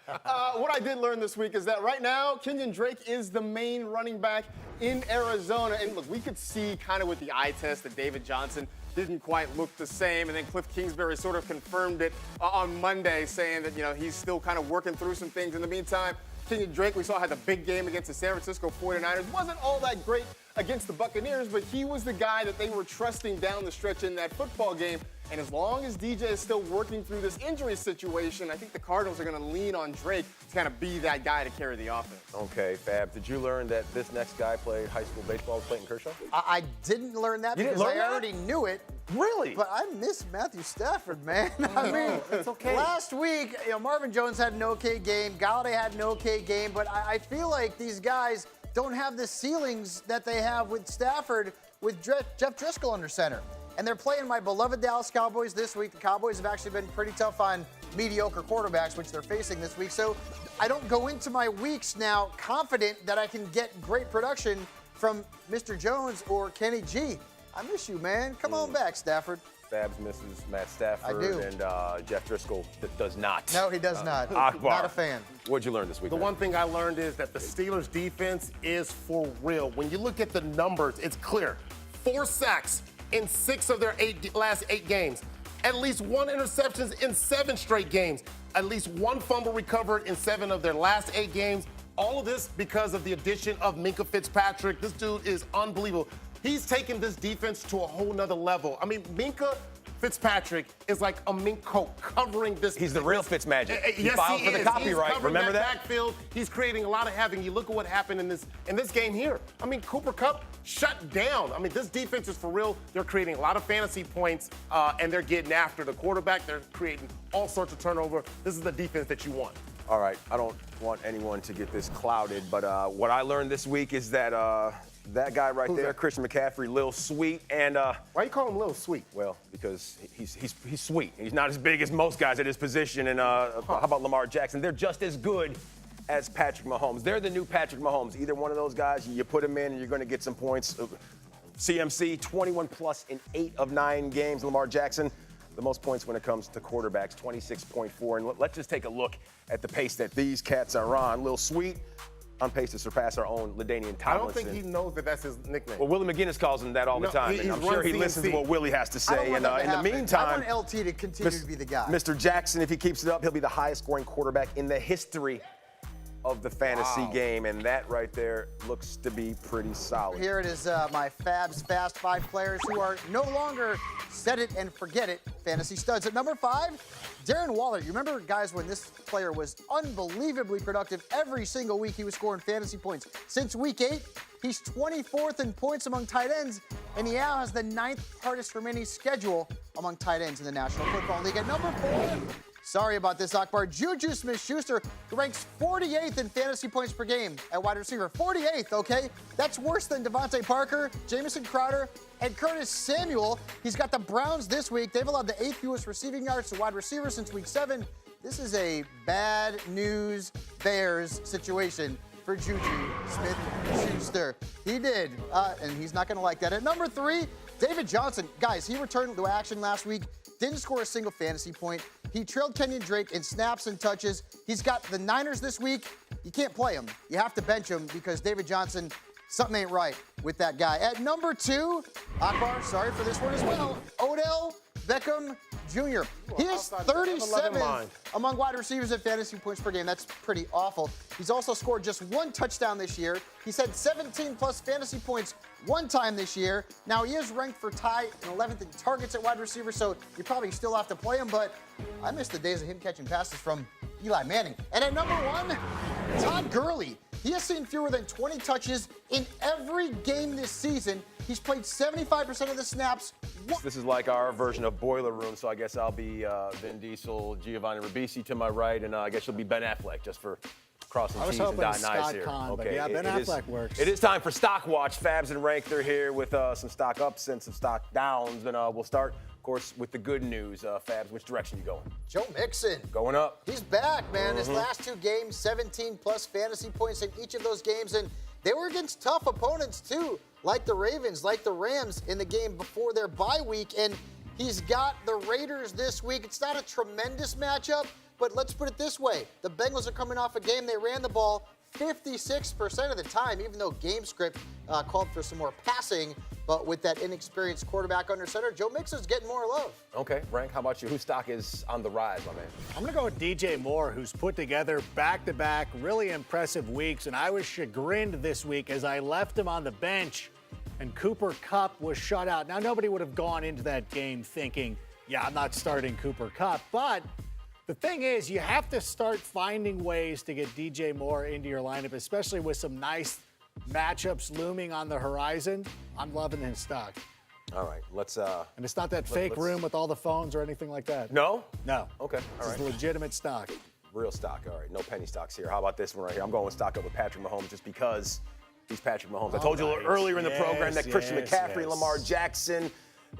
What I did learn this week is that right now, Kenyon Drake is the main running back in Arizona. And look, we could see kind of with the eye test that David Johnson didn't quite look the same. And then Cliff Kingsbury sort of confirmed it on Monday, saying that, he's still kind of working through some things. In the meantime, Kenyon Drake, we saw, had a big game against the San Francisco 49ers. Wasn't all that great against the Buccaneers, but he was the guy that they were trusting down the stretch in that football game. And as long as DJ is still working through this injury situation, I think the Cardinals are going to lean on Drake to kind of be that guy to carry the offense. Okay, Fab, did you learn that this next guy played high school baseball with Clayton Kershaw? I didn't learn that because I already knew it. Really? But I miss Matthew Stafford, man. I mean, it's okay. Last week, Marvin Jones had an okay game. Galladay had an okay game. But I feel like these guys don't have the ceilings that they have with Stafford with Jeff Driscoll under center. And they're playing my beloved Dallas Cowboys this week. The Cowboys have actually been pretty tough on mediocre quarterbacks, which they're facing this week. So I don't go into my weeks now confident that I can get great production from Mr. Jones or Kenny G. I miss you, man. Come on back, Stafford. Fabs misses Matt Stafford. I do. And Jeff Driscoll does not. No, he does not. Akbar. Not a fan. What'd you learn this week? The one thing I learned is that the Steelers' defense is for real. When you look at the numbers, it's clear. 4 sacks in 6 of their last 8 games. At least 1 interception in 7 straight games. At least 1 fumble recovered in 7 of their last 8 games. All of this because of the addition of Minkah Fitzpatrick. This dude is unbelievable. He's taken this defense to a whole nother level. I mean, Minkah Fitzpatrick is like a mink coat covering this. He's the real Fitzmagic. Yes, filed he for the is. copyright. He's Remember that? Backfield. He's creating a lot of havoc. You look at what happened in this game here. I mean, Cooper Kupp shut down. I mean, this defense is for real. They're creating a lot of fantasy points, and they're getting after the quarterback. They're creating all sorts of turnover. This is the defense that you want. All right, I don't want anyone to get this clouded, but what I learned this week is that that guy right there, Christian McCaffrey, Lil Sweet, and why you call him Lil Sweet? Well, because he's sweet. He's not as big as most guys at his position. And how about Lamar Jackson? They're just as good as Patrick Mahomes. They're the new Patrick Mahomes. Either one of those guys, you put him in, and you're going to get some points. CMC, 21 plus in 8 of 9 games. Lamar Jackson, the most points when it comes to quarterbacks, 26.4. And let's just take a look at the pace that these cats are on. Lil Sweet, on pace to surpass our own LaDainian Tomlinson. I don't think he knows that that's his nickname. Well, Willie McGinnis calls him that all the time, and I'm sure he listens to what Willie has to say. And in the meantime, I want LT to continue to be the guy. Mr. Jackson, if he keeps it up, he'll be the highest scoring quarterback in the history of the fantasy game, and that right there looks to be pretty solid. Here it is, my Fabs Fast 5 players who are no longer set it and forget it fantasy studs. At number 5, Darren Waller. You remember, guys, when this player was unbelievably productive every single week, he was scoring fantasy points. Since week 8, he's 24th in points among tight ends, and he now has the 9th hardest remaining schedule among tight ends in the National Football League. At number 4, sorry about this, Akbar, Juju Smith-Schuster, who ranks 48th in fantasy points per game at wide receiver. 48th, okay? That's worse than Devontae Parker, Jamison Crowder, and Curtis Samuel. He's got the Browns this week. They've allowed the 8th fewest receiving yards to wide receivers since week 7. This is a bad news Bears situation for Juju Smith-Schuster. He did, and he's not going to like that. At number 3, David Johnson. Guys, he returned to action last week. Didn't score a single fantasy point. He trailed Kenyon Drake in snaps and touches. He's got the Niners this week. You can't play him. You have to bench him because David Johnson, something ain't right with that guy. At number 2, Akbar, sorry for this one as well, Odell Beckham Jr. He is 37th among wide receivers at fantasy points per game. That's pretty awful. He's also scored just 1 touchdown this year. He's had 17-plus fantasy points 1 time this year. Now, he is ranked for tie and 11th in targets at wide receiver, so you probably still have to play him, but I miss the days of him catching passes from Eli Manning. And at number 1, Todd Gurley. He has seen fewer than 20 touches in every game this season. He's played 75% of the snaps. This is like our version of Boiler Room, so I guess I'll be Vin Diesel, Giovanni Ribisi to my right, and I guess you'll be Ben Affleck, just for crossing T's and dotting I's here. Okay, yeah, Ben Affleck works. It is time for Stock Watch. Fabs and Rank, they're here with some stock ups and some stock downs, and we'll start, of course, with the good news. Fabs, which direction you going? Joe Mixon. Going up. He's back, man. His last 2 games, 17-plus fantasy points in each of those games, and they were against tough opponents, too, like the Ravens, like the Rams in the game before their bye week, and he's got the Raiders this week. It's not a tremendous matchup, But let's put it this way. The Bengals are coming off a game. They ran the ball 56% of the time, even though game script called for some more passing. But with that inexperienced quarterback under center, Joe Mixon's getting more love. Okay, Rank, how about you? Whose stock is on the rise, my man? I'm going to go with DJ Moore, who's put together back-to-back really impressive weeks. And I was chagrined this week as I left him on the bench and Cooper Kupp was shut out. Now, nobody would have gone into that game thinking, yeah, I'm not starting Cooper Kupp. But the thing is, you have to start finding ways to get DJ Moore into your lineup, especially with some nice matchups looming on the horizon. I'm loving his stock. All right, let's. And it's not that fake room with all the phones or anything like that. No? No. Okay, all This right. is legitimate stock. Real stock, all right. No penny stocks here. How about this one right here? I'm going with stock up with Patrick Mahomes just because he's Patrick Mahomes. I told you a little earlier in the program that Christian McCaffrey, Lamar Jackson,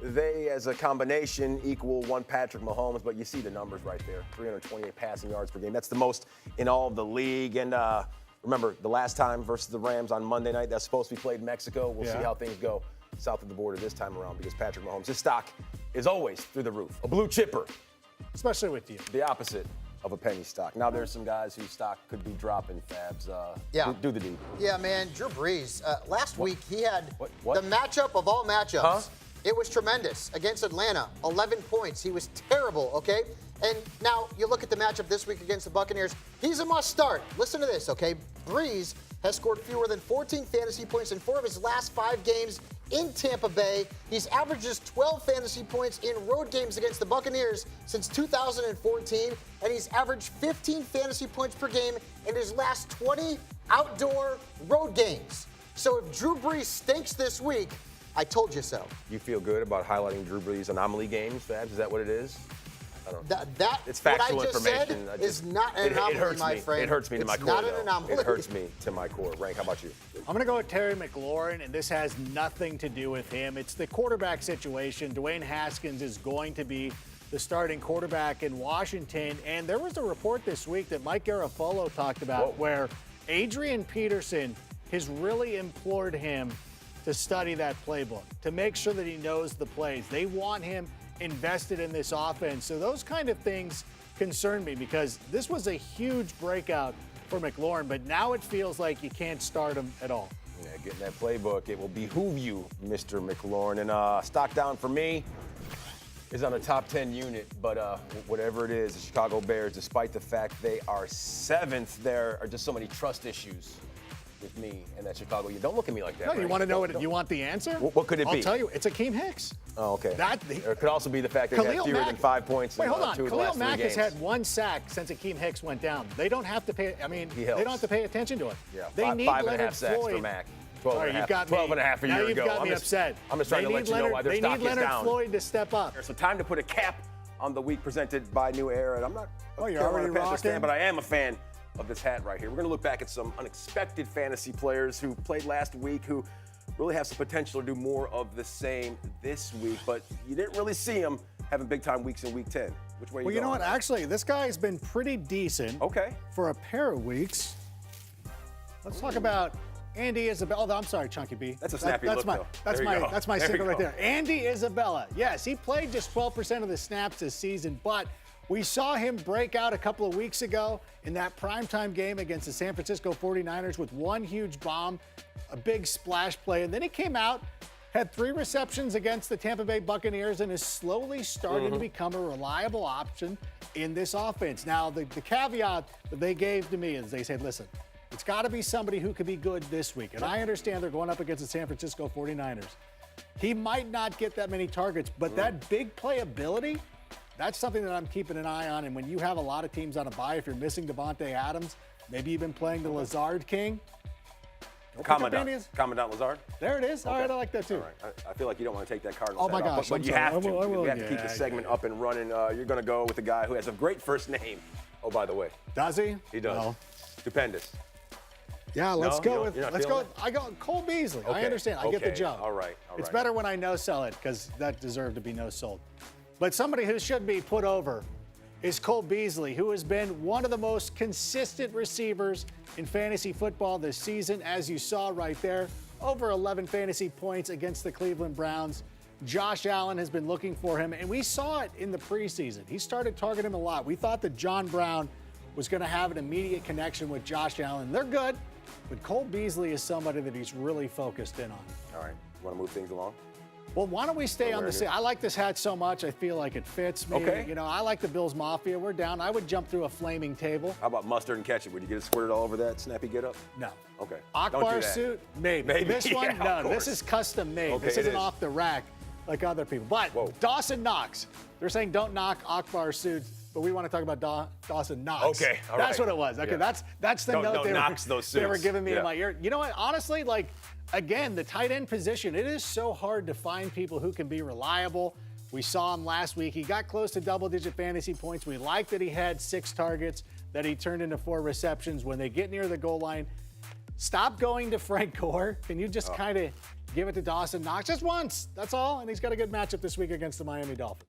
they as a combination equal one Patrick Mahomes, but you see the numbers right there. 328 passing yards per game. That's the most in all of the league. And remember, the last time versus the Rams on Monday night, that's supposed to be played in Mexico. We'll see how things go south of the border this time around because Patrick Mahomes, his stock is always through the roof. A blue chipper. Especially with you. The opposite of a penny stock. Now there's some guys whose stock could be dropping, Fabs. Do the deed. Yeah, man, Drew Brees. Last week he had What? the matchup of all matchups. Huh? It was tremendous against Atlanta. 11 points. He was terrible, okay? And now you look at the matchup this week against the Buccaneers. He's a must start. Listen to this, okay? Brees has scored fewer than 14 fantasy points in 4 of his last 5 games in Tampa Bay. He's averages 12 fantasy points in road games against the Buccaneers since 2014, and he's averaged 15 fantasy points per game in his last 20 outdoor road games. So if Drew Brees stinks this week, I told you so. You feel good about highlighting Drew Brees' anomaly games, Fabs? Is that what it is? I don't know. What It's factual I just information. said is not an anomaly, it hurts my me. friend. It hurts me to my It's core. not an though. anomaly. It hurts me to my core. Rank, how about you? I'm going to go with Terry McLaurin, and this has nothing to do with him. It's the quarterback situation. Dwayne Haskins is going to be the starting quarterback in Washington. And there was a report this week that Mike Garafolo talked about where Adrian Peterson has really implored him to study that playbook, to make sure that he knows the plays. They want him invested in this offense. So those kind of things concern me because this was a huge breakout for McLaurin, but now it feels like you can't start him at all. Yeah, getting that playbook, it will behoove you, Mr. McLaurin. And stock down for me is on a top 10 unit, but whatever it is, the Chicago Bears, despite the fact they are 7th, there are just so many trust issues with me and that Chicago. You don't look at me like that. No, you Frank. want to know what you want the answer? What could it be? I'll tell you, it's Akeem Hicks. Oh, okay. Or it could also be the fact that he had fewer than 5 points in Wait, hold on. 2 of the Khalil last 3 Mack games. has had 1 sack since Akeem Hicks went down. They don't have to pay. I mean, He they helps. don't have to pay attention to it. Yeah, they need 5 and a Leonard half sacks Floyd. for Mack. 12 All right, and a half, you've got 12 me. and a half a now year you've ago. got me upset. I'm just trying to let you know why their stock is down. They need Leonard Floyd to step up. So time to put a cap on the week presented by New Era. And I'm not a you're Carolina already Panthers fan, rocking? but I am a fan of this hat right here. We're going to look back at some unexpected fantasy players who played last week who really have some potential to do more of the same this week, but you didn't really see them having big-time weeks in Week 10. Which way Well, you know what? Actually, this guy's been pretty decent for a pair of weeks. Let's talk about Andy Isabella. Oh, I'm sorry, Chunky B. That's a snappy look, though. That's There you go. that's my There you secret right go. there. Andy Isabella. Yes, he played just 12% of the snaps this season, but we saw him break out a couple of weeks ago in that primetime game against the San Francisco 49ers with 1 huge bomb, a big splash play, and then he came out, had 3 receptions against the Tampa Bay Buccaneers, and is slowly starting to become a reliable option in this offense. Now, the caveat that they gave to me is they said, listen, it's got to be somebody who could be good this week. And I understand they're going up against the San Francisco 49ers. He might not get that many targets, but that big playability, that's something that I'm keeping an eye on. And when you have a lot of teams on a bye, if you're missing Devontae Adams, maybe you've been playing the Lazard King. Commandant Lazard. There it is. All right, I like that too. All right. I feel like you don't want to take that Cardinals Oh my hat off, gosh, but I'm you sorry. have to. I will, We have to keep the segment up and running. You're going to go with a guy who has a great first name. Oh, by the way. Does he? He does. No. Stupendous. Yeah, let's go with. You're not Let's go. feeling I go Cole Beasley. I Okay, understand. I get the okay, joke. all right, It's right. better when I no sell it because that deserved to be no sold. But somebody who should be put over is Cole Beasley, who has been one of the most consistent receivers in fantasy football this season, as you saw right there. Over 11 fantasy points against the Cleveland Browns. Josh Allen has been looking for him, and we saw it in the preseason. He started targeting him a lot. We thought that John Brown was going to have an immediate connection with Josh Allen. They're good, but Cole Beasley is somebody that he's really focused in on. All right. You want to move things along? Well, why don't we stay on the here. same? I like this hat so much. I feel like it fits me. Okay. You know, I like the Bills Mafia. We're down. I would jump through a flaming table. How about mustard and ketchup? Would you get it squirted all over that snappy getup? No. Okay. Akbar Don't do that. suit? Maybe. Maybe. This one? Yeah, No. of course. This is custom made. Okay, this it isn't is. off the rack like other people. But Whoa. Dawson Knox. They're saying don't knock Akbar suits, but we want to talk about Dawson Knox. Okay, all That's right. what it was. Okay, Yeah. that's the Don't note they knocks were, those they were suits. giving me Yeah. in my ear. You know what? Honestly, like, again, the tight end position, it is so hard to find people who can be reliable. We saw him last week. He got close to double-digit fantasy points. We like that he had 6 targets, that he turned into 4 receptions. When they get near the goal line, stop going to Frank Gore. Can you just kind of give it to Dawson Knox just once? That's all. And he's got a good matchup this week against the Miami Dolphins.